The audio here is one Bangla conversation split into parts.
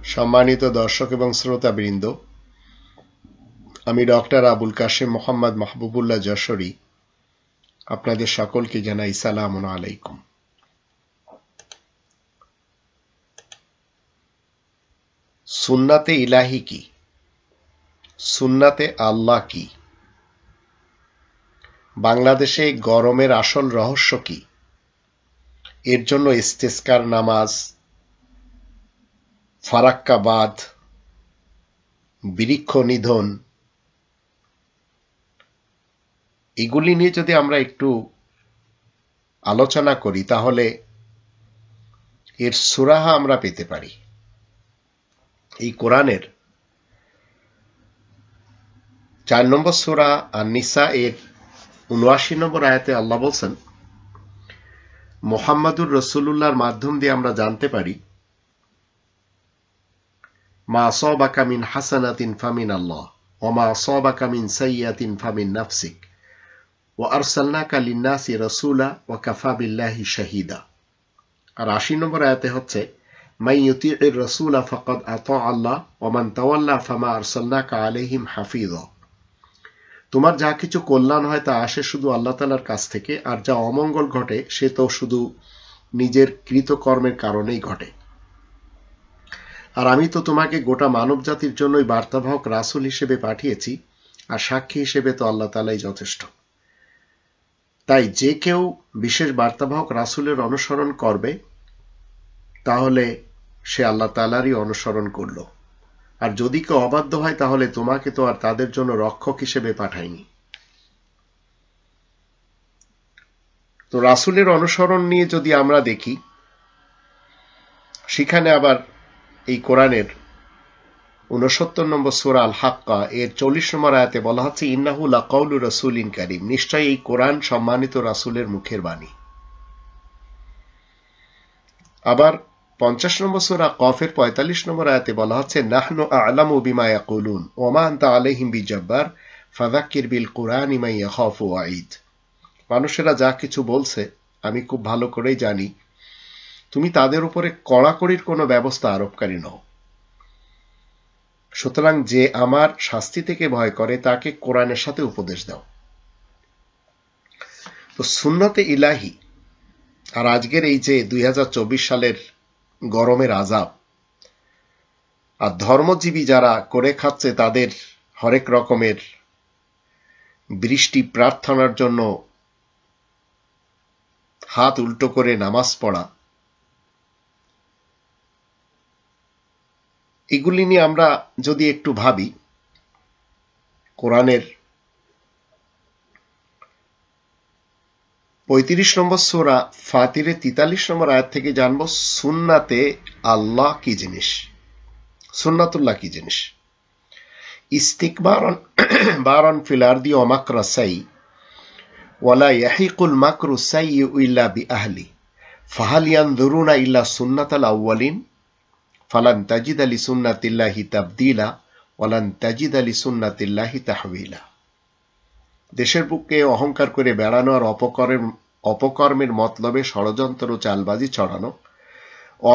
সম্মানিত দর্শক এবং শ্রোতাবৃন্দ, আমি ডক্টর আবুল কাশেম মোহাম্মদ মাহবুবুল্লাহ যশোরী আপনাদের সকলকে জানাই সালামুন আলাইকুম। সুন্নাতে ইলাহি কি? সুন্নাতে আল্লাহ কি? বাংলাদেশে গরমের আসল রহস্য কি? এর জন্য ইস্তেসকার নামাজ, ফারাক্কা বাঁধ, বৃক্ষ নিধন, এগুলি নিয়ে যদি আমরা একটু আলোচনা করি তাহলে এর সুরাহা আমরা পেতে পারি। এই কোরআনের 4 নম্বর সূরা আন-নিসা এর 79 নম্বর আয়াতে আল্লাহ বলছেন, মুহাম্মাদুর রাসূলুল্লাহর মাধ্যম দিয়ে আমরা জানতে পারি, মা আসাবাকা মিন হাসানাতিন ফামিন আল্লাহ ওয়া মা আসাবাকা মিন সাইয়্যাতিন ফামিন নাফসিক ওয়া আরসালনাকা লিন-নাসি রাসূলা ওয়া কাফা বিল্লাহি শাহীদা। আর 80 নম্বর আয়াতে হচ্ছে, মান ইউতিইর রাসূলা ফাকাদ আতা আল্লাহ ওয়া মান তাওয়াল্লা ফামা আরসালনাকা আলাইহিম হাফিযা। তোমার যা কিছু কল্যাণ হয় তা আসে শুধু আল্লাহ তাআলার কাছ থেকে, আর যা অমঙ্গল ঘটে সে তো শুধু নিজের কৃতকর্মের কারণেই ঘটে। আর আমি তো তোমাকে গোটা মানব জাতির জন্যই বার্তাবাহক রাসূল হিসেবে পাঠিয়েছি, আর সাক্ষী হিসেবে তো আল্লাহ তাআলাই যথেষ্ট। তাই যে কেউ বিশেষ বার্তাবাহক রাসূলের অনুসরণ করবে তাহলে সে আল্লাহ তাআলারই অনুসরণ করলো। আর যদি কেউ অবাধ্য হয় তাহলে তোমাকে তো আর তাদের জন্য রক্ষক হিসেবে পাঠাইনি। তো রাসূলের অনুসরণ নিয়ে যদি আমরা দেখি, সেখানে আবার এই কোরআনের 69 নম্বর সূরা আল হাক্কা এর 40 নম্বর আয়াতে বলা হচ্ছে, ইন্নাহু লাকাউলু রাসূলিন কারীম, নিশ্চয়ই এই কোরআন সম্মানিত রাসূলের মুখের বাণী। আবার 50 নম্বর সূরা কফের 45 নম্বর আয়াতে বলা হচ্ছে, নাহনু আ'লামু বিমা ইয়াকুলুন ওয়া মা আনতা আলাইহিম বিজাব্বার ফাযাক্কির বিল কুরআনি মান ইয়াখাফু ওয়াঈদ। মানুষেরা যা কিছু বলছে আমি খুব ভালো করেই জানি, তুমি তাদের উপরে কড়াকড়ির কোনো ব্যবস্থা আরোপকারী নও। সুতরাং যে আমার শাস্তি থেকে ভয় করে তাকে কোরআনের সাথে উপদেশ দাও। তো সুন্নতে ইলাহি আর আজকের এই যে 2024 সালের গরমের আযাব, আর ধর্মজীবী যারা করে খাচ্ছে তাদের হরেক রকমের বৃষ্টি প্রার্থনার জন্য হাত উল্টো করে নামাজ পড়া, এগুলি নিয়ে আমরা যদি একটু ভাবি, কোরআনের 35 নম্বর সূরা ফাতিরের 43 নম্বর আয়াত থেকে জানবো সুন্নাতে আল্লাহ কি জিনিস, সুন্নাতুল্লাহ কি জিনিস। ইস্তিকবারন ফিল আরদি ওয়া মাকরা সাই ওয়ালা ইয়াহিকুল মাকরু সাইয়্যু ইল্লা বিআহলি ফাহাল ইয়ানজুরুনা ইল্লা সুন্নাতাল আউয়ালিন ফালান তাজিদা লিসুন্নাতিল্লাহি তাবদীলা ওয়ালান তাজিদা লিসুন্নাতিল্লাহি তাহওয়িলা। দেশের বুকে অহংকার করে বেড়ানো আর অপকর্মের মতলবে ষড়যন্ত্র ও চালবাজি ছড়ানো,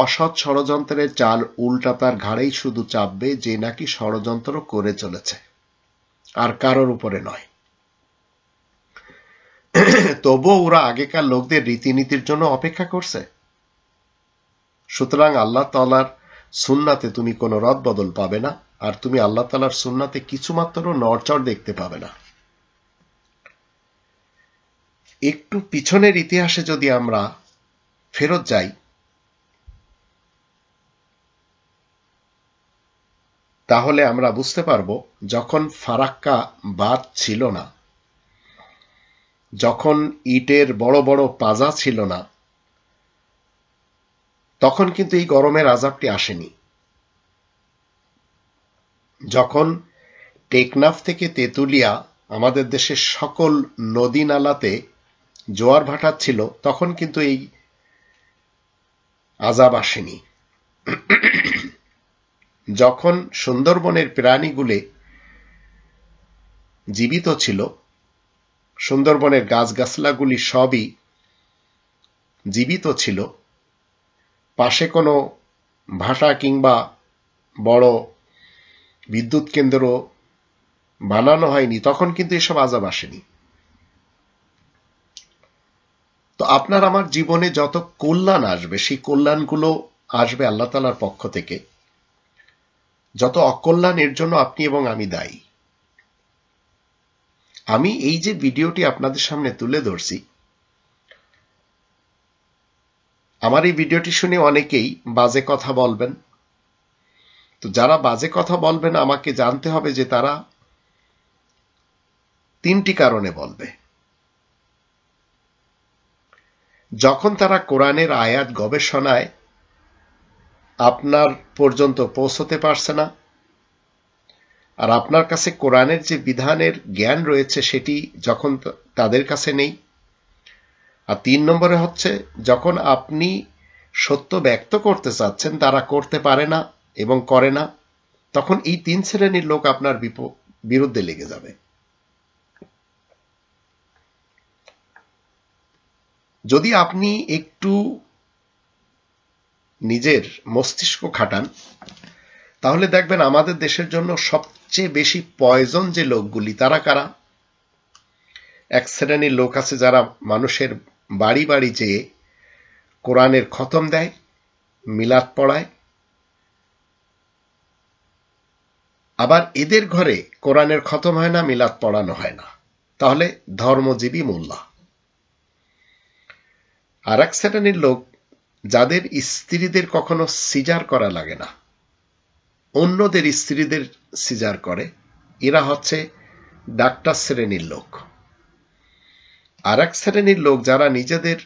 অসৎ ষড়যন্ত্রের চাল উল্টা তার ঘাড়েই শুধু চাপবে যে নাকি ষড়যন্ত্র করে চলেছে, আর কারোর উপরে নয়। তবুও ওরা আগেকার লোকদের রীতিনীতির জন্য অপেক্ষা করছে। সুতরাং আল্লাহ তাআলার সুন্নাতে তুমি কোনো রদবদল পাবে না, আর তুমি আল্লাহ তাআলার সুন্নাতে কিছুমাত্র নড়চড় দেখতে পাবে না। একটু পিছনের ইতিহাসে যদি আমরা ফেরত যাই তাহলে আমরা বুঝতে পারব, যখন ফারাক্কা বাঁধ ছিল না, যখন ইটের বড় বড় পাজা ছিল না, তখন কিন্তু এই গরমের আযাবটি আসেনি। যখন টেকনাফ থেকে তেতুলিয়া আমাদের দেশের সকল নদী নালাতে জোয়ার ভাটাচ্ছিল, তখন কিন্তু এই আযাব আসেনি। যখন সুন্দরবনের প্রাণীগুলো জীবিত ছিল, সুন্দরবনের গাছগাছলাগুলি সবই জীবিত ছিল, পাশে কোনো ভাটা কিংবা বড় বিদ্যুৎ কেন্দ্র বানানো হয়নি, তখন কিন্তু এসব আযাব আসেনি। তো আপনার আমার জীবনে যত কল্যাণ আসবে, সেই কল্যাণগুলো আসবে আল্লাহ তাআলার পক্ষ থেকে। যত অকল্যাণ, এর জন্য আপনি এবং আমি দায়ী। আমি এই যে ভিডিওটি আপনাদের সামনে তুলে ধরছি, আমার এই ভিডিওটি শুনে অনেকেই বাজে কথা বলবেন। তো যারা বাজে কথা বলবেন, আমাকে জানতে হবে যে তারা 3টি কারণে বলবে। যখন তারা কোরআনের আয়াত গবেষণায় আপনার পর্যন্ত পৌঁছতে পারছে না, আর আপনার কাছে কোরআনের যে বিধানের জ্ঞান রয়েছে সেটি যখন তাদের কাছে নেই, আর 3 নম্বরে হচ্ছে যখন আপনি সত্য ব্যক্ত করতে চাচ্ছেন তারা করতে পারে না এবং করে না, তখন এই 3 শ্রেণীর লোক আপনার বিরুদ্ধে লেগে যাবে। যদি আপনি একটু নিজের মস্তিষ্ক খাটান, তাহলে দেখবেন আমাদের দেশের জন্য সবচেয়ে বেশি পয়জন যে লোকগুলি, তারা কারা? এক শ্রেণীর লোক আছে যারা মানুষের বাড়ি বাড়ি যেয়ে কোরআনের খতম দেয়, মিলাদ পড়ায়, আবার এদের ঘরে কোরআনের খতম হয় না, মিলাদ পড়ানো হয় না, তাহলে ধর্মজীবী মোল্লা। আর এক শ্রেণীর লোক যাদের স্ত্রীদের কখনো সিজার করা লাগে না, অন্যদের স্ত্রীদের সিজার করে, এরা হচ্ছে ডাক্তার শ্রেণীর লোক। আর এক শ্রেণীর লোক যারা নিজেদের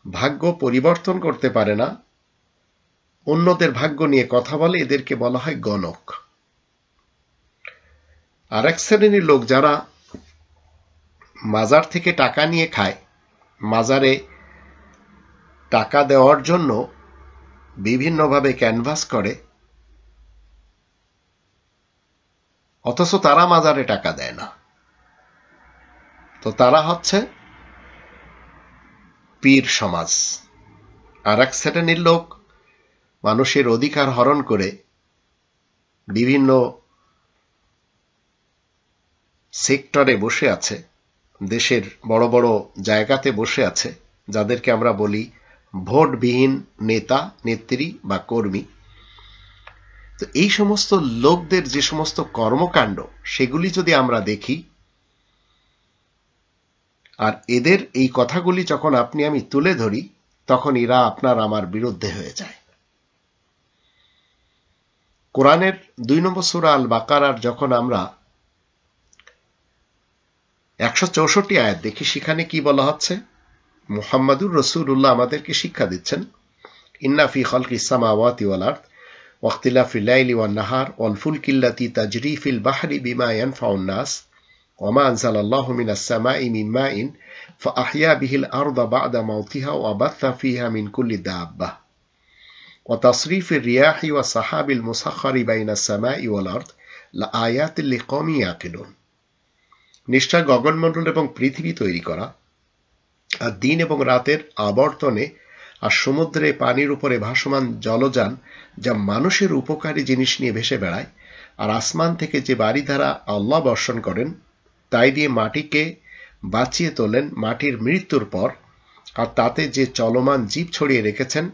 ভাগ্য পরিবর্তন করতে পারে না, অন্যদের ভাগ্য নিয়ে কথা বলে, এদেরকে বলা হয় গণক। আর এক শ্রেণীর লোক যারা মাজার থেকে টাকা নিয়ে খায়, মাজারে টাকা দেওয়ার জন্য বিভিন্নভাবে ক্যানভাস করে, অথচ তারা মাজারে টাকা দেয় না। তো তারা হচ্ছে পীর সমাজ। আর এক শ্রেণীর লোক মানুষের অধিকার হরণ করে বিভিন্ন সেক্টরে বসে আছে, দেশের বড় বড় জায়গাতে বসে আছে, যাদেরকে আমরা বলি ভোটবিহীন নেতা, নেত্রী বা কর্মী। তো এই সমস্ত লোকদের যে সমস্ত কর্মকাণ্ড, সেগুলি যদি আমরা দেখি, আর এদের এই কথাগুলি যখন আপনি আমি তুলে ধরি, তখন এরা আপনার আমার বিরুদ্ধে হয়ে যায়। কোরআনের 2 নম্বর সূরা আল বাকারার যখন আমরা 164 আয়াত দেখি, সেখানে কি বলা হচ্ছে? মুহাম্মাদুর রাসূলুল্লাহ আমাদেরকে শিক্ষা দিচ্ছেন, ইন্না ফি খালকিস সামাওয়াতি ওয়াল আরদ ওয়া ইখতিলাফিল লাইলি ওয়ান নাহার ওয়াল ফুলকিল্লাতী তাজরি ফিল বাহরি বিমা ইয়ানফাউন নাস ওয়া মা আনজালাল্লাহু মিনাস সামাই মিন মাইন ফাআহইয়া বিহিল আরদা বা'দা মাউতিহা ওয়া বাথা ফিহা মিন কুল্লি দাব্বাহ ওয়া তাসরিফির রিয়াহি ওয়া সাহাবিল মুসাখখারি বাইনাস সামাই ওয়াল আরদ লাআয়াতিল লিকওমিন ইয়াকিলুন। নিশ্চয় গগনমণ্ডল এবং পৃথিবী তৈরি করা, আর দিন এবং রাতের আবর্তনে, আর সমুদ্রে পানির উপরে ভাসমান জলযান যা মানুষের উপকারী জিনিস নিয়ে ভেসে বেড়ায়, আর আসমান থেকে যে বাড়ি দ্বারা আল্লাহ বর্ষণ করেন, তাই দিয়ে মাটিকে বাঁচিয়ে তোলেন মাটির মৃত্যুর পর, আর তাতে যে চলমান জীব ছড়িয়ে রেখেছেন,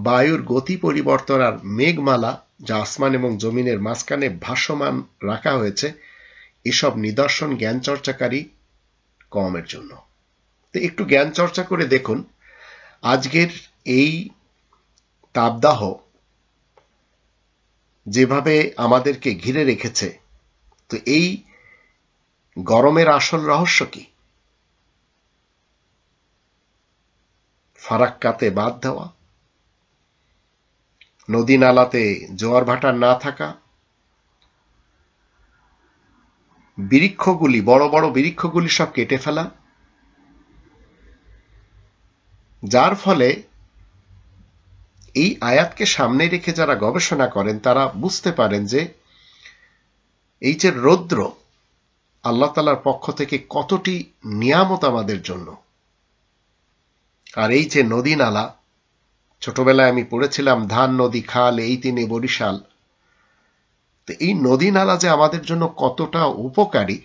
বায়ুর গতি পরিবর্তন আর মেঘমালা যা আসমান এবং জমিনের মাঝখানে ভাসমান রাখা হয়েছে, এসব নিদর্শন জ্ঞান চর্চাকারী কওমের জন্য। তো একটু জ্ঞান চর্চা করে দেখুন, আজকের এই তাপদাহ যেভাবে আমাদেরকে ঘিরে রেখেছে, তো এই গরমের আসল রহস্য কি? ফারাক্কাতে বাঁধ দেওয়া, নদী নালাতে জোয়ার ভাটা না থাকা, বৃক্ষগুলি, বড় বড় বৃক্ষগুলি সব কেটে ফেলা, যার ফলে এই আয়াতকে সামনে রেখে যারা গবেষণা করেন, তারা বুঝতে পারেন যে এই যে রৌদ্র আল্লাহ তাআলার পক্ষ থেকে কতটি নিয়ামত আমাদের জন্য। আর এই যে নদী নালা, ছোটবেলায় আমি পড়েছিলাম ধান নদী খাল এই তিনে বরিশাল, তো এই নদী নালা যে আমাদের জন্য কতটা উপকারী,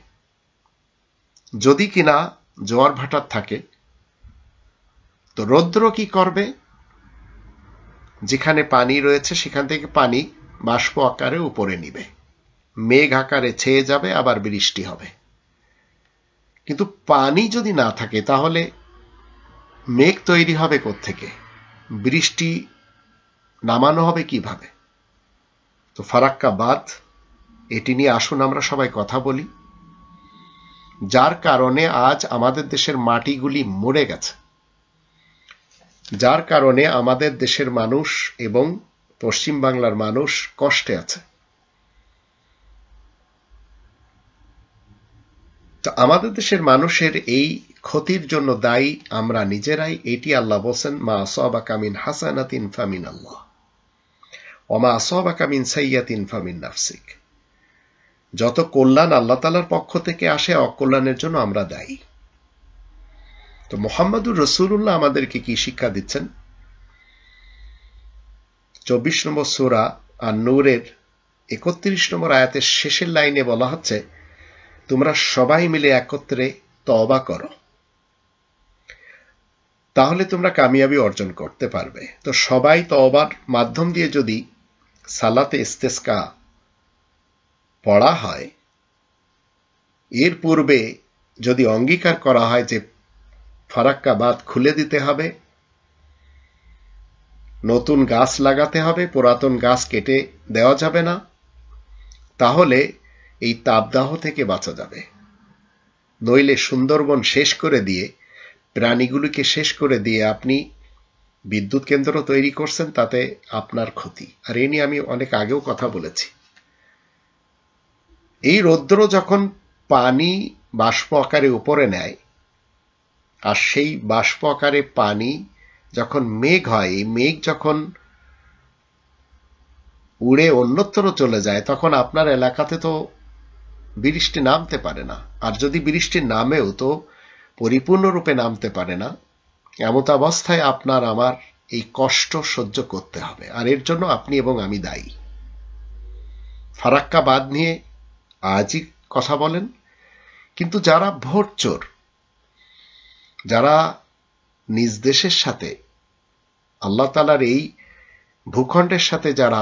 যদি কিনা জোয়ার ভাটার থাকে, তো রৌদ্র কি করবে, যেখানে পানি রয়েছে সেখান থেকে পানি বাষ্প আকারে উপরে নিবে, মেঘ আকারে ছেয়ে যাবে, আবার বৃষ্টি হবে। কিন্তু পানি যদি না থাকে তাহলে মেঘ তৈরি হবে কোত্থেকে, বৃষ্টি নামানো হবে কিভাবে? তো ফারাক্কা বাঁধ, এটি নিয়ে আসুন আমরা সবাই কথা বলি, যার কারণে আজ আমাদের দেশের মাটিগুলি মরে গেছে, যার কারণে আমাদের দেশের মানুষ এবং পশ্চিম বাংলার মানুষ কষ্টে আছে। তো আমাদের দেশের মানুষের এই ক্ষতির জন্য দায়ী আমরা নিজেরাই। এটি আল্লাহ বলেন, মা আসাবাকা মিন হাসানাতিন ফামিন আল্লাহ ওয়া মা আসাবাকা মিন সাইয়্যাতিন ফামিন নাফসিক। যত কল্যাণ আল্লাহ তাআলার পক্ষ থেকে আসে, অকল্যাণের জন্য আমরা দায়ী। তো মুহাম্মদুর রাসূলুল্লাহ আমাদেরকে কি শিক্ষা দিচ্ছেন? 24 নম্বর সূরা আন-নূরের 31 নম্বর আয়াতের শেষের লাইনে বলা হচ্ছে, তোমরা সবাই মিলে একত্রে তওবা করো, তাহলে তোমরা কামিয়াবি অর্জন করতে পারবে। তো সবাই তওবার মাধ্যম দিয়ে যদি সালাতে ইস্তেসকা পড়া হয়, এর পূর্বে যদি অঙ্গীকার করা হয় যে ফারাক্কা বাঁধ খুলে দিতে হবে, নতুন গাছ লাগাতে হবে, পুরাতন গাছ কেটে দেওয়া যাবে না, তাহলে এই তাপদাহ থেকে বাঁচা যাবে। নইলে সুন্দরবন শেষ করে দিয়ে, প্রাণীগুলিকে শেষ করে দিয়ে আপনি বিদ্যুৎ কেন্দ্র তৈরি করছেন, তাতে আপনার ক্ষতি। আর এ নিয়ে আমি অনেক আগেও কথা বলেছি। এই রৌদ্র যখন পানি বাষ্প আকারে উপরে নেয়, আর সেই বাষ্প আকারে পানি যখন মেঘ হয়, এই মেঘ যখন উড়ে অন্যত্র চলে যায়, তখন আপনার এলাকাতে তো বৃষ্টি নামতে পারে না। আর যদি বৃষ্টি নামেও তো পরিপূর্ণরূপে নামতে পারে না। এমত অবস্থায় আপনার আমার এই কষ্ট সহ্য করতে হবে, আর এর জন্য আপনি এবং আমি দায়ী। ফারাক্কা বাঁধ নিয়ে আজই কথা বলেন, কিন্তু যারা ভোট চোর, যারা নিজ দেশের সাথে, আল্লাহ তাআলার এই ভূখণ্ডের সাথে যারা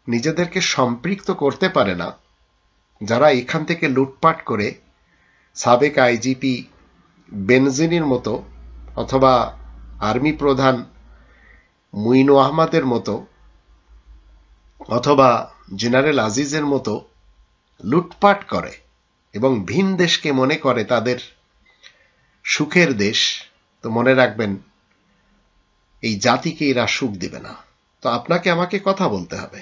নিজেদেরকে সম্পৃক্ত করতে পারে না, যারা এখান থেকে লুটপাট করে সাবেক আইজিপি বেনজিনের মতো অথবা আর্মি প্রধান মুইনু আহমদের মতো অথবা জেনারেল আজিজের মতো লুটপাট করে এবং ভিন দেশকে মনে করে তাদের সুখের দেশ, তো মনে রাখবেন এই জাতিকে এরা সুখ দিবে না। তো আপনাকে আমাকে কথা বলতে হবে,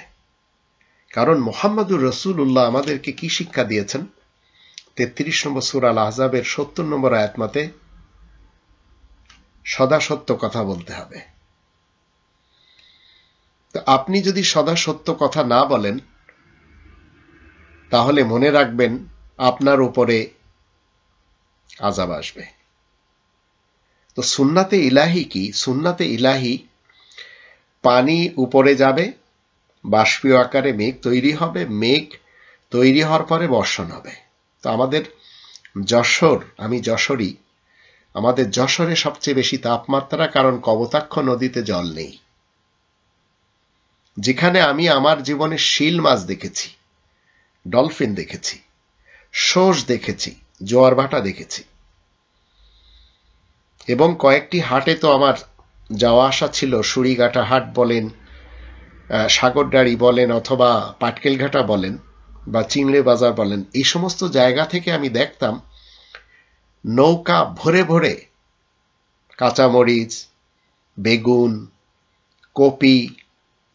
কারণ মুহাম্মদুর রাসূলুল্লাহ আমাদেরকে কি শিক্ষা দিয়েছেন? 33 নম্বর সূরা আল আহজাবের 70 নম্বর আয়াত মতে সদা সত্য কথা বলতে হবে। তো আপনি যদি সদা সত্য কথা না বলেন, তাহলে মনে রাখবেন আপনার উপরে আযাব আসবে। তো সুন্নাতে ইলাহি কি? সুন্নাতে ইলাহি, পানি উপরে যাবে, বাষ্পীয় আকারে মেঘ তৈরি হবে, মেঘ তৈরি হওয়ার পরে বর্ষণ হবে। তো আমাদের যশোর, আমি যশোরী, আমাদের যশোরে সবচেয়ে বেশি তাপমাত্রা, কারণ কপোতাক্ষ নদীতে জল নেই। যেখানে আমি আমার জীবনে শিল মাছ দেখেছি, ডলফিন দেখেছি, সোঁস দেখেছি, জোয়ার ভাটা দেখেছি, এবং কয়েকটি হাটে তো আমার যাওয়া আসা ছিল। সুরিঘাটা হাট বলেন, সাগরডাড়ি বলেন, অথবা পাটকেলঘাটা বলেন, বা চিংড়ে বাজার বলেন, এই সমস্ত জায়গা থেকে আমি দেখতাম নৌকা ভরে ভরে কাঁচামরিচ, বেগুন, কপি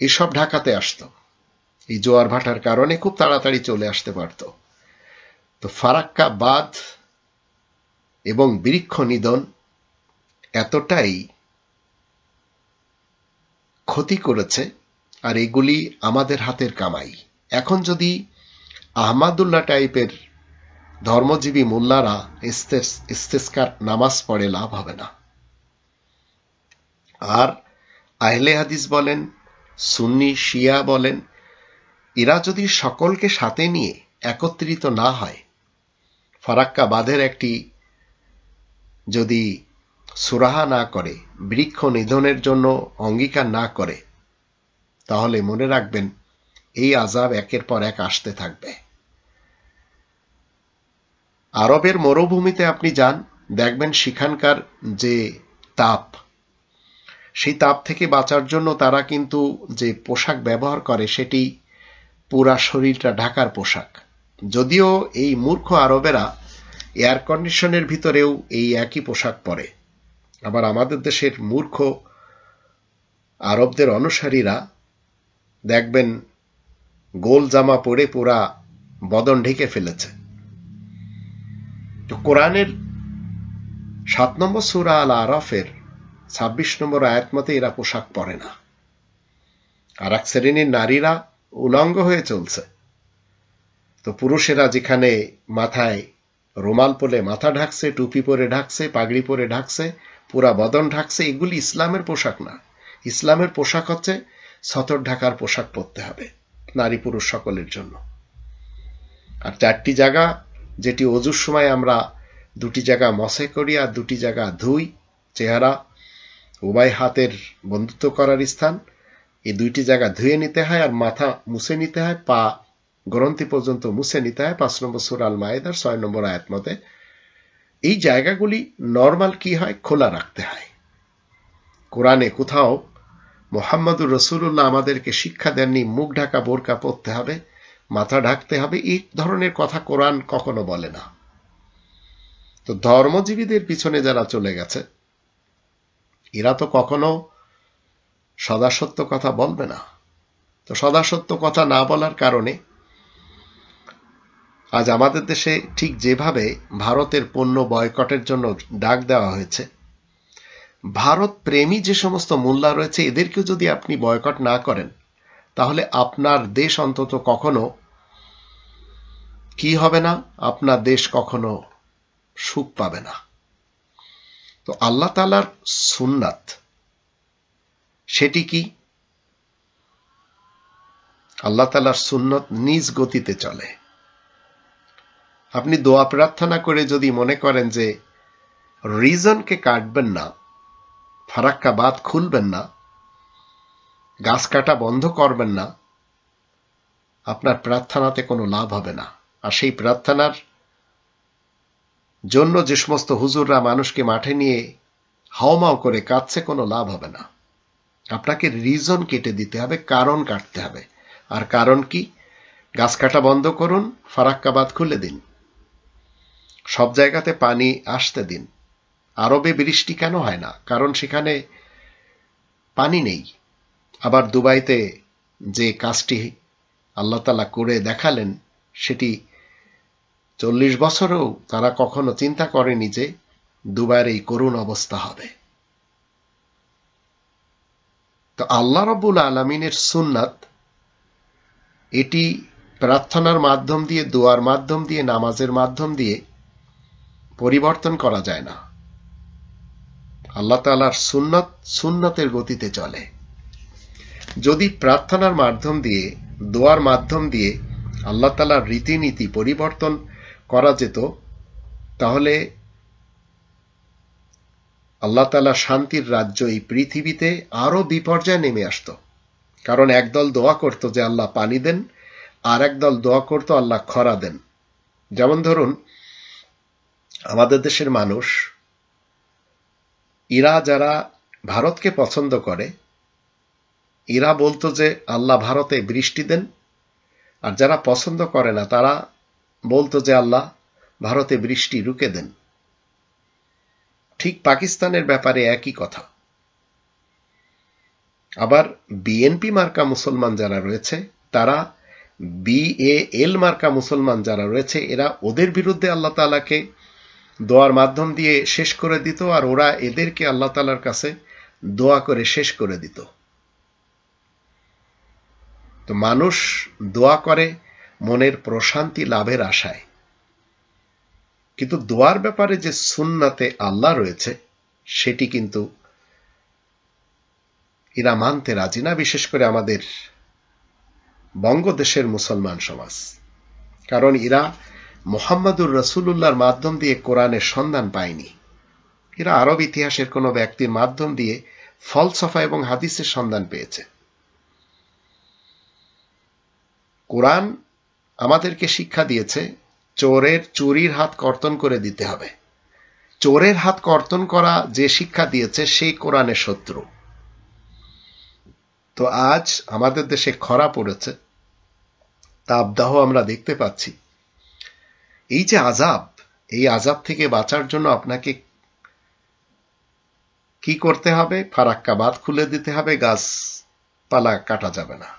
এসব ঢাকাতে আসতো। এই জোয়ার ভাটার কারণে খুব তাড়াতাড়ি চলে আসতে পারত। তো ফারাক্কা বাঁধ এবং বৃক্ষ নিধন এতটাই ক্ষতি করেছে, আর এগুলি আমাদের হাতের কামাই। এখন যদি আহমাদুল্লাহ টাইপের ধর্মজীবী মোল্লারা ইস্তেসকার নামাজ পড়ে, লাভ হবে না। আর আহলে হাদিস বলেন, সুন্নি শিয়া বলেন, এরা যদি সকলকে সাথে নিয়ে একত্রিত না হয়, ফারাক্কা বাঁধের একটি যদি সুরাহা না করে, বৃক্ষ নিধনের জন্য অঙ্গীকার না করে, তাহলে মনে রাখবেন এই আযাব একের পর এক আসতে থাকবে। আরবের মরুভূমিতে আপনি যান, দেখবেন সেখানকার যে তাপ, সেই তাপ থেকে বাঁচার জন্য তারা কিন্তু যে পোশাক ব্যবহার করে সেটি পুরা শরীরটা ঢাকার পোশাক। যদিও এই মূর্খ আরবেরা এয়ার কন্ডিশনের ভিতরেও এই একই পোশাক পরে। আবার আমাদের দেশের মূর্খ আরবদের অনুসারীরা দেখবেন গোল জামা পরে পুরা বদন ঢেকে ফেলেছে। তো কোরআনের 7 নম্বর সূরা আল আরাফের 26 নম্বর আয়াত মতে এরা পোশাক পরে না। আর এক শ্রেণীর নারীরা উলঙ্গ হয়ে চলছে। তো পুরুষেরা যেখানে মাথায় রুমাল পরে মাথা ঢাকছে, টুপি পরে ঢাকছে, পাগড়ি পরে ঢাকছে, পুরা বদন ঢাকছে, এগুলি ইসলামের পোশাক না। ইসলামের পোশাক হচ্ছে সতর ঢাকার পোশাক পরতে হবে নারী পুরুষ সকলের জন্য। আর 4টি জায়গা, যেটি অজুর সময় আমরা 2টি জায়গা মসে করি আর 2টি জায়গা ধুই, চেহারা উভয় হাতের বন্ধুত্ব করার স্থান, এই 2টি জায়গা ধুয়ে নিতে হয় আর মাথা মুছে নিতে হয়, পা গ্রন্থি পর্যন্ত মুছে নিতে হয় 5 নম্বর সূরা আল মায়েদার 6 নম্বর আয়াত মতে। এই জায়গাগুলি নরমাল কি হয়, খোলা রাখতে হয়। কোরআনে কোথাও মুহাম্মদুর রাসূলুল্লাহ আমাদেরকে শিক্ষা দেননি মুখ ঢাকা বোরকা পরতে হবে, মাথা ঢাকতে হবে, এই ধরনের কথা কোরআন কখনো বলে না। তো ধর্মজীবীদের পিছনে যারা চলে গেছে এরা তো কখনো সদাসত্য কথা বলবে না। তো সদাসত্য কথা না বলার কারণে আজ আমাদের দেশে ঠিক যেভাবে ভারতের পণ্য বয়কটের জন্য ডাক দেওয়া হয়েছে, ভারত প্রেমী যে সমস্ত মোল্লা রয়েছে এদেরকেও যদি আপনি বয়কট না করেন, তাহলে আপনার দেশ অন্তত কখনো কি হবে না, আপনার দেশ কখনো সুখ পাবে না। তো আল্লাহ তাআলার সুন্নাত সেটি কি? আল্লাহ তাআলার সুন্নত নিজ গতিতে চলে। আপনি দোয়া প্রার্থনা করে যদি মনে করেন যে রিজনকে কাটবেন না, ফারাক্কা বাঁধ খুলবেন না, গাছ কাটা বন্ধ করবেন না, আপনার প্রার্থনাতে কোনো লাভ হবে না। আর সেই প্রার্থনার জন্য যে সমস্ত হুজুররা মানুষকে মাঠে নিয়ে হাওমাও করে কাঁদছে, কোনো লাভ হবে না। আপনাকে রিজন কেটে দিতে হবে, কারণ কাটতে হবে। আর কারণ কি? গাছ কাটা বন্ধ করুন, ফারাক্কা বাঁধ খুলে দিন, সব জায়গাতে পানি আসতে দিন। আরবে বৃষ্টি কেন হয় না? কারণ সেখানে পানি নেই। আবার দুবাইতে যে কাজটি আল্লাহ তাআলা করে দেখালেন, সেটি 40 বছরেও তারা কখনো চিন্তা করেনি যে দুবাইয়ের এই করুণ অবস্থা হবে। তো আল্লাহ রাব্বুল আলামিনের সুন্নাত, এটি প্রার্থনার মাধ্যম দিয়ে, দোয়ার মাধ্যম দিয়ে, নামাজের মাধ্যম দিয়ে পরিবর্তন করা যায় না। আল্লাহ তাআলার সুন্নাত সুন্নাতের গতিতে চলে। যদি প্রার্থনার মাধ্যম দিয়ে, দোয়ার মাধ্যম দিয়ে আল্লাহ তাআলার রীতিনীতি পরিবর্তন করা যেত, তাহলে আল্লাহ তাআলা শান্তির রাজ্য এই পৃথিবীতে আরো বিপর্যয় নেমে আসত। কারণ একদল দোয়া করত যে আল্লাহ পানি দেন, আর একদল দোয়া করত আল্লাহ খরা দেন। যেমন ধরুন আমাদের দেশের মানুষ, এরা যারা ভারতকে পছন্দ করে, এরা বলতো যে আল্লাহ ভারতে বৃষ্টি দেন, আর যারা পছন্দ করে না তারা বলতো যে আল্লাহ ভারতে বৃষ্টি রুকে দেন। ঠিক পাকিস্তানের ব্যাপারে একই কথা। আবার বিএনপি মার্কা মুসলমান যারা রয়েছে, তারা বিএএল মার্কা মুসলমান যারা রয়েছে, এরা ওদের বিরুদ্ধে আল্লাহ তাআলাকে দোয়ার মাধ্যম দিয়ে শেষ করে দিত, আর ওরা এদেরকে আল্লাহ তাআলার কাছে দোয়া করে শেষ করে দিত। তো মানুষ দোয়া করে মনের প্রশান্তি লাভের আশায়, কিন্তু দোয়ার ব্যাপারে যে সুন্নাতে আল্লাহ রয়েছে সেটি কিন্তু এরা মানতে রাজি না। বিশেষ করে আমাদের বঙ্গদেশের মুসলমান সমাজ। কারণ এরা মুহাম্মদুর রাসূলুল্লাহর মাধ্যম দিয়ে কোরআনের সন্ধান পায়নি। এরা আরব ইতিহাসের কোনো ব্যক্তির মাধ্যম দিয়ে ফলসফা এবং হাদিসের সন্ধান পেয়েছে। কোরআন আমাদেরকে শিক্ষা দিয়েছে চোরের হাত কর্তন করে দিতে হবে। চোরের হাত কর্তন করা যে শিক্ষা দিয়েছে সেই কোরআনের শত্রু। তো আজ আমাদের দেশে খরা পড়েছে, তাপদাহ আমরা দেখতে পাচ্ছি। এই যে আযাব, এই আযাব থেকে বাঁচার জন্য আপনাকে কি করতে হবে? ফারাক্কা বাঁধ খুলে দিতে হবে, গাছপালা কাটা যাবে না।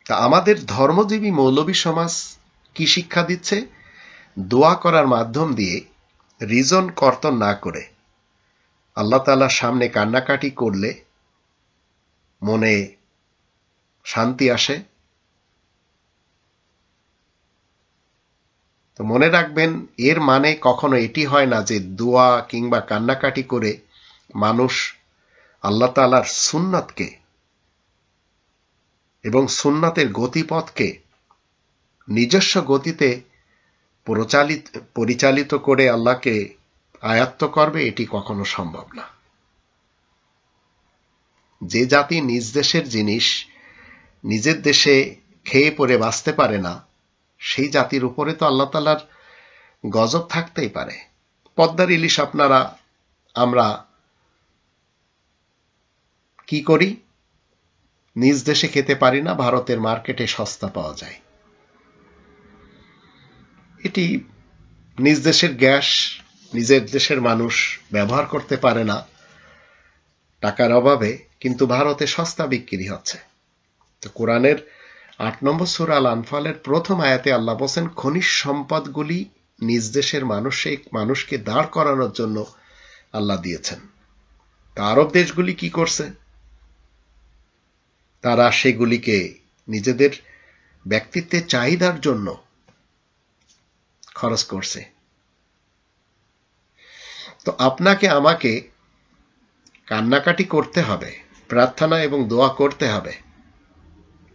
তা আমাদের ধর্মজীবী মৌলবী সমাজ কি শিক্ষা দিচ্ছে? দোয়া করার মাধ্যম দিয়ে রিজন কর্তন না করে আল্লাহ তাআলার সামনে কান্নাকাটি করলে মনে শান্তি আসে। তো মনে রাখবেন, এর মানে কখনো এটি হয় না যে দোয়া কিংবা কান্নাকাটি করে মানুষ আল্লাহ তাআলার সুন্নাতকে এবং সুন্নাতের গতিপথকে নিজস্ব গতিতে পরিচালিত করে আল্লাহকে আয়াত্ত করবে, এটি কখনো সম্ভব না। যে জাতি নিজ দেশের জিনিস নিজের দেশে খেয়ে পরে বাঁচতে পারে না, সেই জাতির উপরে তো আল্লাহ তাআলার গজব থাকতেই পারে। পদ্মার ইলিশ আমরা কি করি? নিজ দেশে খেতে পারি না, ভারতের মার্কেটে সস্তা পাওয়া যায়। এটি নিজ দেশের গ্যাস নিজের দেশের মানুষ ব্যবহার করতে পারে না টাকার অভাবে, কিন্তু ভারতে সস্তা বিক্রি হচ্ছে। তো কোরআনের ৮ নম্বর সূরা আল আনফালের প্রথম আয়াতে আল্লাহ বলেন, খনিজ সম্পদগুলি নিজ দেশের মানুষকে দাঁড় করানোর জন্য আল্লাহ দিয়েছেন। তা আরব দেশগুলি কি করছে? তারা সেগুলিকে নিজেদের ব্যক্তিত্বের চাহিদার জন্য খরচ করছে। তো আপনাকে আমাকে কান্নাকাটি করতে হবে, প্রার্থনা এবং দোয়া করতে হবে।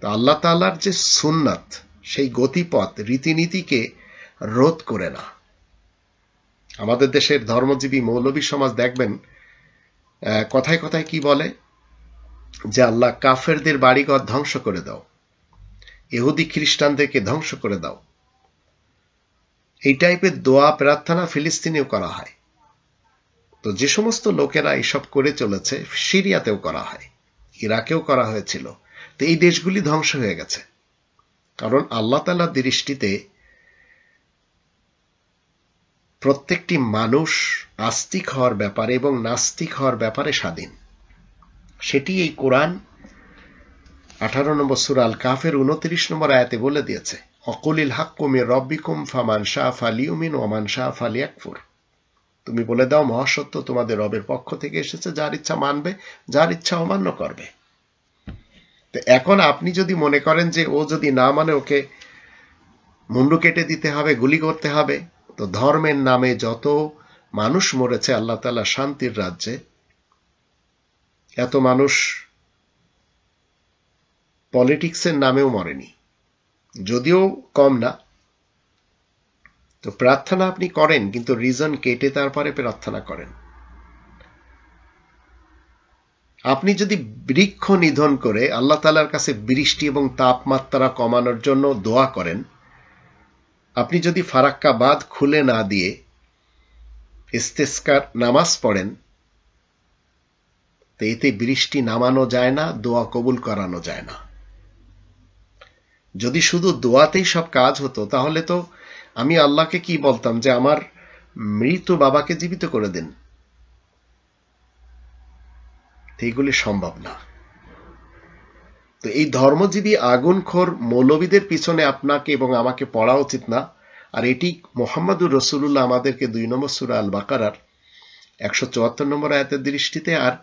তো আল্লাহ তাআলার যে সুন্নাত, সেই গতিপথ রীতিনীতিকে রোধ করে না। আমাদের দেশের ধর্মজীবী মৌলবী সমাজ দেখবেন কথায় কথায় কি বলে যে আল্লাহ কাফেরদের বাড়িঘর ধ্বংস করে দাও, ইহুদি খ্রিস্টানদেরকে ধ্বংস করে দাও। এই টাইপের দোয়া প্রার্থনা ফিলিস্তিনেও করা হয়। তো যে সমস্ত লোকেরা এসব করে চলেছে, সিরিয়াতেও করা হয়, ইরাকেও করা হয়েছিল। তো এই দেশগুলি ধ্বংস হয়ে গেছে। কারণ আল্লাহ তাআলার দৃষ্টিতে প্রত্যেকটি মানুষ আস্তিক হওয়ার ব্যাপারে এবং নাস্তিক হওয়ার ব্যাপারে স্বাধীন। সেটি এই কোরআন 18 নম্বর সূরা আল কাফের 29 নম্বর আয়াতে বলে দিয়েছে, অকুলিল হাক্কু মির রব্বিকুম ফামান শাআ ফালিউমিন ওয়া মান শাআ ফালিয়াকফুর। তুমি বলে দাও, মহাসত্য তোমাদের রবের পক্ষ থেকে এসেছে, যার ইচ্ছা মানবে, যার ইচ্ছা অমান্য করবে। তো এখন আপনি যদি মনে করেন যে ও যদি না মানে ওকে মুন্ডু কেটে দিতে হবে, গুলি করতে হবে, তো ধর্মের নামে যত মানুষ মরেছে আল্লাহ তাআলা শান্তির রাজ্যে, এত মানুষ পলিটিক্সের নামেও মরেনি, যদিও কম না। তো প্রার্থনা আপনি করেন, কিন্তু রিজন কেটে তারপরে প্রার্থনা করেন। আপনি যদি বৃক্ষ নিধন করে আল্লাহ তাআলার কাছে বৃষ্টি এবং তাপমাত্রা কমানোর জন্য দোয়া করেন, আপনি যদি ফারাক্কা বাঁধ খুলে না দিয়ে ইস্তেসকার নামাজ পড়েন, তো এতে বৃষ্টি নামানো যায় না, দোয়া কবুল করানো যায় না। যদি শুধু দোয়াতেই সব কাজ হতো, তাহলে তো আমি আল্লাহকে কি বলতাম যে আমার মৃত বাবাকে জীবিত করে দিন। এইগুলি সম্ভব না। তো এই ধর্মজীবী আগুনখোর মৌলবীদের পিছনে আপনাকে এবং আমাকে পড়া উচিত না। আর এটি মুহাম্মদুর রাসূলুল্লাহ আমাদেরকে 2 নম্বর সূরা আল বাকারার 174 নম্বর আয়াতের দৃষ্টিতে আর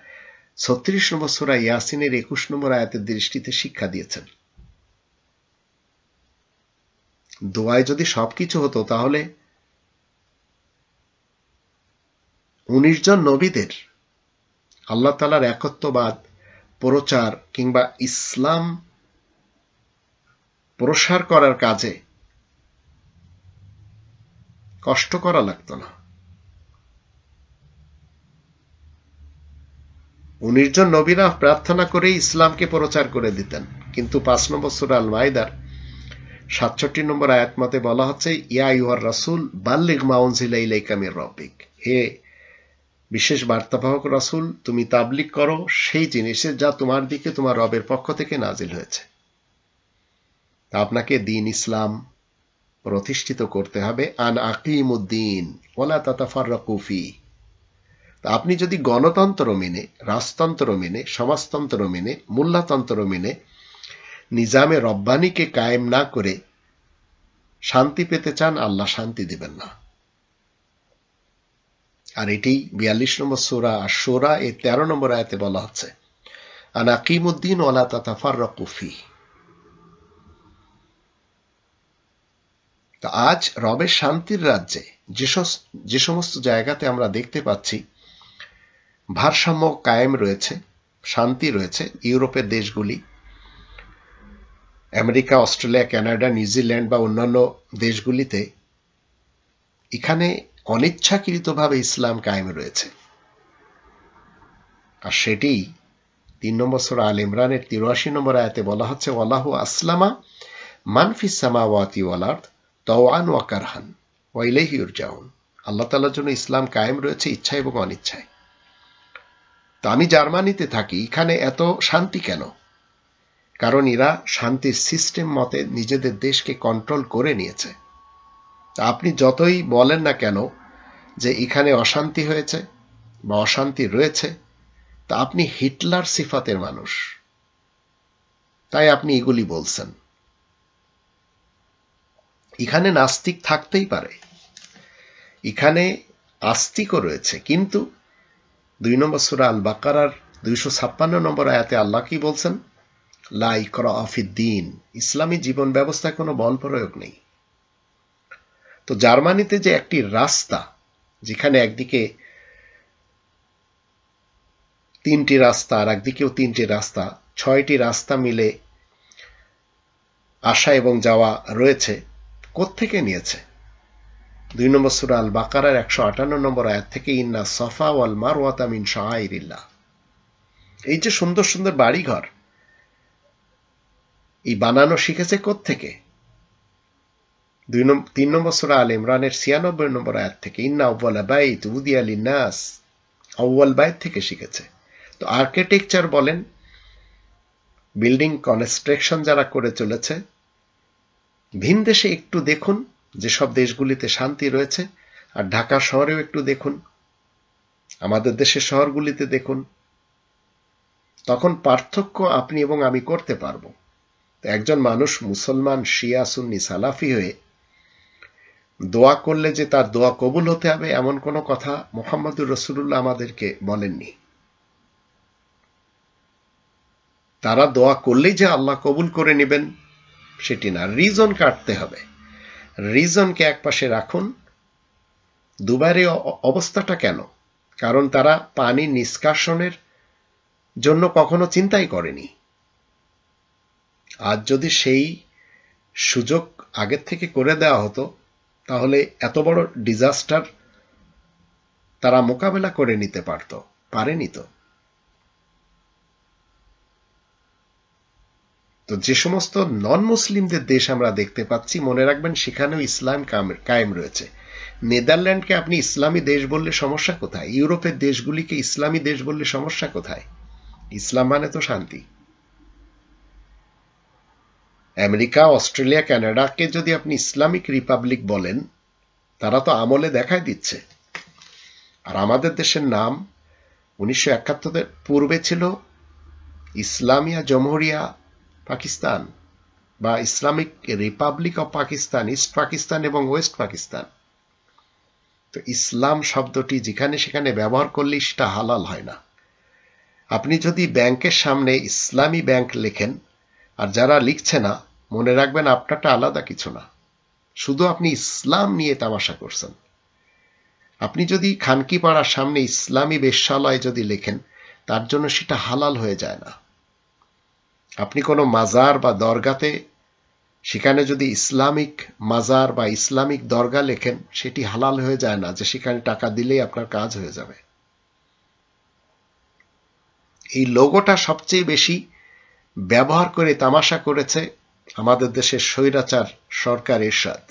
36 নম্বর সূরা ইয়াসিনের 21 নম্বর আয়াতের দৃষ্টিতে শিক্ষা দিয়েছেন। দোয়ায় যদি সবকিছু হতো, তাহলে 19 জন নবীদের আল্লাহ তাআলার একত্ববাদ প্রচার কিংবা ইসলাম প্রসার করার কাজে কষ্ট করা লাগতো না। 19 জন নবীরা প্রার্থনা করে ইসলামকে প্রচার করে দিতেন, কিন্তু 5 নম্বর সূরা আল মাইদার 67 নম্বর আয়াত মতে বলা হচ্ছে, ইয়া আইয়ুহার রাসূল বাল্লিগ মা উনজিলা ইলাইকা মির রাব্বিক, হে বিশেষ বার্তাবাহক রাসূল, তুমি তাবলীগ করো সেই জিনিসের যা তোমার দিকে তোমার রবের পক্ষ থেকে নাজিল হয়েছে। আপনাকে দ্বীন ইসলাম প্রতিষ্ঠিত করতে হবে, আন আকিমুদ্দিন ওয়ালা তাতাফাররাকু ফি। আপনি যদি গণতন্ত্র মেনে, রাজতন্ত্র মেনে, সমাজতন্ত্র মেনে, মোল্লাতন্ত্র মেনে নিজামে রব্বানিকে কায়েম না করে শান্তি পেতে চান, আল্লাহ শান্তি দিবেন না। আর এটি 42 নম্বর সূরা আশ-শুরা এর 13 নম্বর আয়াতে বলা হচ্ছে, আন আকিমুদ্দিন ওয়ালা তাতাফাররাকু ফি। তো আজ রবের শান্তির রাজ্যে যে সমস্ত জায়গাতে আমরা দেখতে পাচ্ছি ভারসাম্য কায়েম রয়েছে, শান্তি রয়েছে, ইউরোপের দেশগুলি, আমেরিকা, অস্ট্রেলিয়া, কানাডা, নিউজিল্যান্ড বা অন্যান্য দেশগুলিতে এখানে অনিচ্ছাকৃতভাবে ইসলাম কায়েম রয়েছে। আর সেটি 3 নম্বর সূরা আল ইমরানের 83 নম্বর আয়াতে বলা হচ্ছে, ওয়াল্লাহু আসলামা মান ফিস সামাওয়াতি ওয়াল আরদ তাওআন ওয়া কারহান ওয়া ইলাইহি ইরজাউন। আল্লাহ তাআলার জন্য ইসলাম কায়েম রয়েছে ইচ্ছায় এবং অনিচ্ছায়। তো আমি জার্মানিতে থাকি, এখানে এত শান্তি কেন? কারণ এরা শান্তির সিস্টেম মতে নিজেদের দেশকে কন্ট্রোল করে নিয়েছে। তা আপনি যতই বলেন না কেন যে এখানে অশান্তি হয়েছে বা অশান্তি রয়েছে, তা আপনি হিটলার সিফাতের মানুষ, তাই আপনি এগুলি বলছেন। এখানে নাস্তিক থাকতেই পারে, এখানে আস্তিকও রয়েছে, কিন্তু 2 নম্বর সূরা আল বাকারার 256 নম্বর আয়াতে আল্লাহ কি বলছেন, লা ইকরাহা ফিদ্দীন, ইসলামী জীবন ব্যবস্থায় কোনো বল প্রয়োগ নেই। তো জার্মানিতে যে একটি রাস্তা, যেখানে একদিকে 3টি রাস্তা আর একদিকেও 3টি রাস্তা, 6টি রাস্তা মিলে আসা এবং যাওয়া রয়েছে, কোত্থেকে নিয়েছে? 2 নম্বর সূরা আল বাকারার 158 নম্বর আয়াত থেকে, ইন্না সাফা ওয়াল মারওয়াতা মিন শাআইরিল্লাহ। এই যে সুন্দর সুন্দর বাড়িঘর, এই বানানো শিখেছে কোত্থেকে? 3 নম্বর সূরা আল ইমরানের 96 নম্বর আয়াত থেকে, ইন্না আউওয়ালা বাইত উদিয়া লিন্নাস, আউয়াল বাইত থেকে শিখেছে। তো আর্কিটেকচার বলেন, বিল্ডিং কনস্ট্রাকশন যারা করে চলেছে, ভিন দেশে একটু দেখুন যেসব দেশগুলিতে শান্তি রয়েছে, আর ঢাকা শহরেও একটু দেখুন, আমাদের দেশের শহরগুলিতে দেখুন, তখন পার্থক্য আপনি এবং আমি করতে পারবো। একজন মানুষ মুসলমান, শিয়া, সুন্নি, সালাফি হয়ে দোয়া করলে যে তার দোয়া কবুল হতে হবে এমন কোনো কথা মুহাম্মদুর রাসূলুল্লাহ আমাদেরকে বলেননি। তারা দোয়া করলেই যে আল্লাহ কবুল করে নেবেন সেটি না, রিজন কাটতে হবে। রিজনকে একপাশে রাখুন। দুবাইয়ের অবস্থাটা কেন? কারণ তারা পানি নিষ্কাশনের জন্য কখনো চিন্তাই করেনি। আজ যদি সেই সুযোগ আগের থেকে করে দেওয়া হতো, তাহলে এত বড় ডিজাস্টার তারা মোকাবেলা করে নিতে পারত, পারেনি তো। তো যে সমস্ত নন মুসলিমদের দেশ আমরা দেখতে পাচ্ছি, মনে রাখবেন সেখানেও ইসলাম কায়েম রয়েছে। নেদারল্যান্ডকে আপনি ইসলামী দেশ বললে সমস্যা কোথায়? ইউরোপের দেশগুলিকে ইসলামী দেশ বললে সমস্যা কোথায়? ইসলাম মানে তো শান্তি। আমেরিকা, অস্ট্রেলিয়া, কানাডাকে যদি আপনি ইসলামিক রিপাবলিক বলেন, তারা তো আমলে দেখায় দিচ্ছে। আর আমাদের দেশের নাম 1971 পূর্বে ছিল ইসলামিয়া জমহুরিয়া পাকিস্তান বা Islamic Republic of Pakistan, east Pakistan এবং ওয়েস্ট পাকিস্তান। তো ইসলাম শব্দটি যেখানে সেখানে ব্যবহার করলে সেটা হালাল হয় না। আপনি যদি ব্যাংকের সামনে ইসলামী ব্যাংক লেখেন, আর যারা লিখছে না, মনে রাখবেন আপনারটা আলাদা কিছু না, শুধু আপনি ইসলাম নিয়ে তামাশা করছেন। আপনি যদি খানকি পাড়ার সামনে ইসলামী বেশ্যালয় যদি লেখেন, তার জন্য সেটা হালাল হয়ে যায় না। আপনি কোনো মাজার বা দরগাতে সেখানে যদি ইসলামিক মাজার বা ইসলামিক দরগা লেখেন, সেটি হালাল হয়ে যায় না যে সেখানে টাকা দিলেই আপনার কাজ হয়ে যাবে। এই লোগোটা সবচেয়ে বেশি ব্যবহার করে তামাশা করেছে আমাদের দেশের স্বৈরাচার সরকার এরশাদ।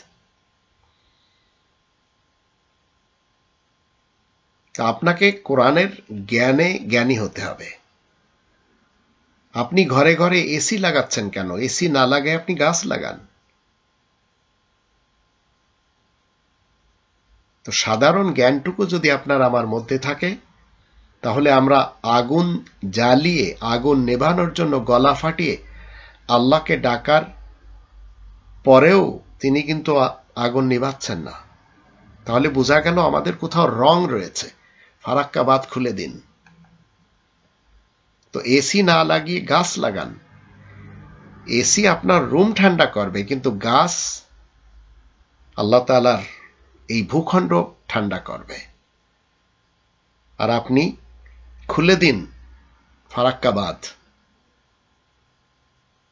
আপনাকে কোরআনের জ্ঞানে জ্ঞানী হতে হবে। আপনি ঘরে ঘরে এসি লাগাচ্ছেন কেন? এসি না লাগায় আপনি গাছ লাগান। তো সাধারণ জ্ঞানটুকু যদি আপনার আমার মধ্যে থাকে, তাহলে আমরা আগুন জ্বালিয়ে আগুন নেভানোর জন্য গলা ফাটিয়ে আল্লাহকে ডাকার পরেও তিনি কিন্তু আগুন নিভাচ্ছেন না। তাহলে বোঝা গেল আমাদের কোথাও রং রয়েছে। ফারাক্কা বাঁধ খুলে দিন। তো এসি না লাগিয়ে গাছ লাগান। এসি আপনার রুম ঠান্ডা করবে, কিন্তু গাছ আল্লাহ তাআলার এই ভূখণ্ড ঠান্ডা করবে। আর আপনি খুলে দিন ফারাক্কা বাঁধ,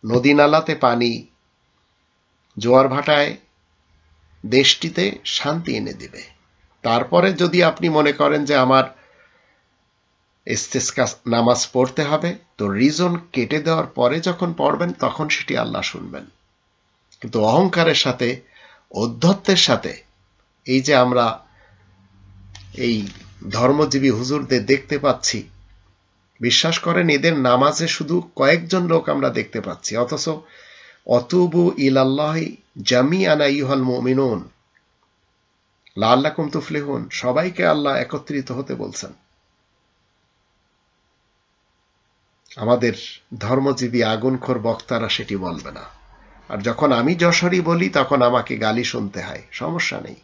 নদী নালাতে পানি, জোয়ার ভাটায় দেশটিতে শান্তি এনে দিবে। তারপরে যদি আপনি মনে করেন যে আমার ইস্তেসকা নামাজ পড়তে হবে, তো রিজন কেটে দেওয়ার পরে যখন পড়বেন তখন সেটি আল্লাহ শুনবেন। কিন্তু অহংকারের সাথে, ঔদ্ধত্যের সাথে এই যে আমরা এই ধর্মজীবী হুজুরদের দেখতে পাচ্ছি, বিশ্বাস করেন এদের নামাজে শুধু কয়েকজন লোক আমরা দেখতে পাচ্ছি, অথচ অতুবু ইলাল্লাহি জামিআন আইয়ুহাল মুমিনুন লাআল্লাকুম তুফলিহুন, সবাইকে আল্লাহ একত্রিত হতে বলছেন। আমাদের ধর্মজীবী আগুনখোর বক্তারা সেটি বলবে না। আর যখন আমি যশোরী বলি তখন আমাকে গালি শুনতে হয়। সমস্যা নেই।